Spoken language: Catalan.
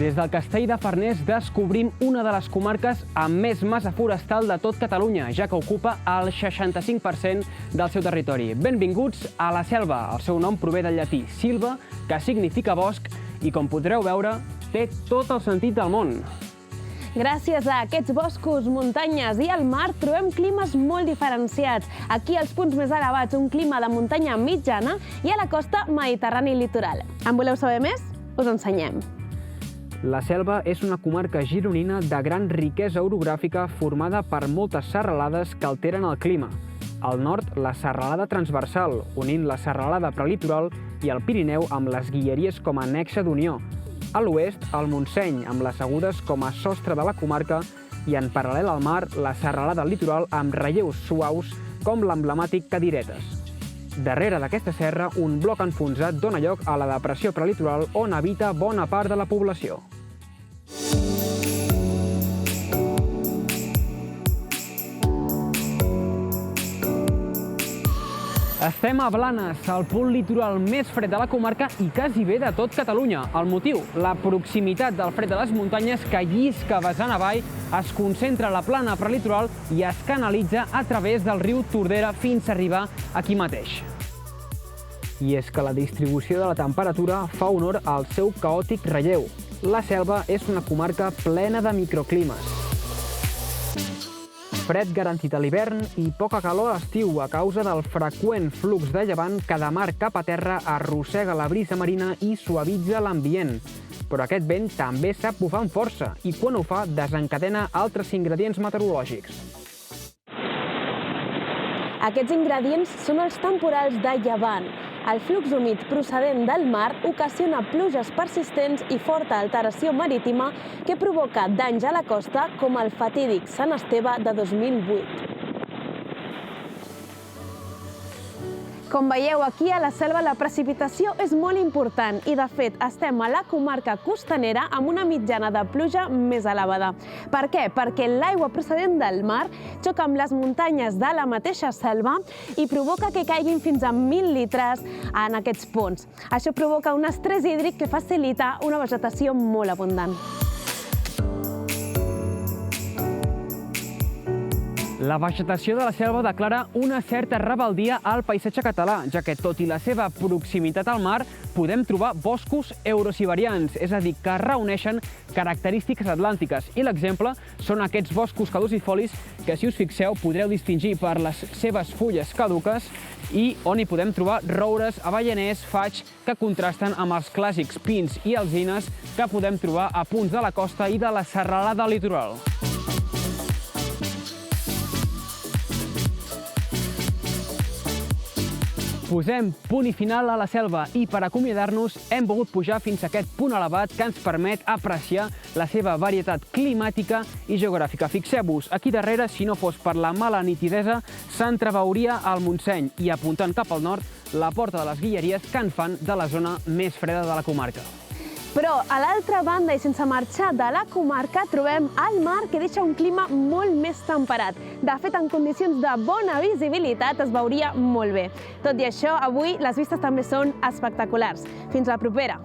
Des del Castell de Farners descobrim una de les comarques amb més massa forestal de tot Catalunya, ja que ocupa el 65% del seu territori. Benvinguts a la Selva. El seu nom prové del llatí silva, que significa bosc, i com podreu veure, té tot el sentit del món. Gràcies a aquests boscos, muntanyes i al mar trobem climes molt diferenciats. Aquí als punts més elevats un clima de muntanya mitjana i a la costa mediterrani i litoral. En voleu saber més? Us ensenyem. La Selva és una comarca gironina de gran riquesa orogràfica formada per moltes serralades que alteren el clima. Al nord, la serralada transversal, unint la serralada prelitoral i el Pirineu amb les Guilleries com a nexe d'unió. A l'oest, el Montseny, amb les Agudes com a sostre de la comarca, i en paral·lel al mar, la serralada litoral amb relleus suaus com l'emblemàtic Cadiretes. Darrere d'aquesta serra, un bloc enfonsat dona lloc a la depressió prelitoral on habita bona part de la població. Estem a Blanes, el punt litoral més fred de la comarca i quasi bé de tot Catalunya. El motiu? La proximitat del fred de les muntanyes que llisca vessant avall, es concentra a la plana prelitoral i es canalitza a través del riu Tordera fins a arribar aquí mateix. I és que la distribució de la temperatura fa honor al seu caòtic relleu. La Selva és una comarca plena de microclimes. Fred garantit a l'hivern i poca calor a l'estiu a causa del freqüent flux de llevant que de mar cap a terra arrossega la brisa marina i suavitza l'ambient. Però aquest vent també sap bufar amb força i quan ho fa desencadena altres ingredients meteorològics. Aquests ingredients són els temporals de llevant. El flux humit procedent del mar ocasiona pluges persistents i forta alteració marítima que provoca danys a la costa com el fatídic Sant Esteve de 2008. Com veieu, aquí a la Selva la precipitació és molt important i, de fet, estem a la comarca costanera amb una mitjana de pluja més elevada. Per què? Perquè l'aigua procedent del mar xoca amb les muntanyes de la mateixa selva i provoca que caiguin fins a 1.000 litres en aquests ponts. Això provoca un estrès hídric que facilita una vegetació molt abundant. La vegetació de la Selva declara una certa rebeldia al paisatge català, ja que, tot i la seva proximitat al mar, podem trobar boscos eurosiberians, és a dir, que reuneixen característiques atlàntiques. I l'exemple són aquests boscos caducifolis que, si us fixeu, podreu distingir per les seves fulles caduques i on hi podem trobar roures, avellaners, faigs, que contrasten amb els clàssics pins i alzines que podem trobar a punts de la costa i de la serralada litoral. Posem punt i final a la Selva i per acomiadar-nos hem volgut pujar fins a aquest punt elevat que ens permet apreciar la seva varietat climàtica i geogràfica. Fixeu-vos, aquí darrere, si no fos per la mala nitidesa, s'entreveuria el Montseny i, apuntant cap al nord, la Porta de les Guilleries, que en fan de la zona més freda de la comarca. Però a l'altra banda i sense marxar de la comarca trobem el mar, que deixa un clima molt més temperat. De fet, en condicions de bona visibilitat es veuria molt bé. Tot i això, avui les vistes també són espectaculars. Fins la propera!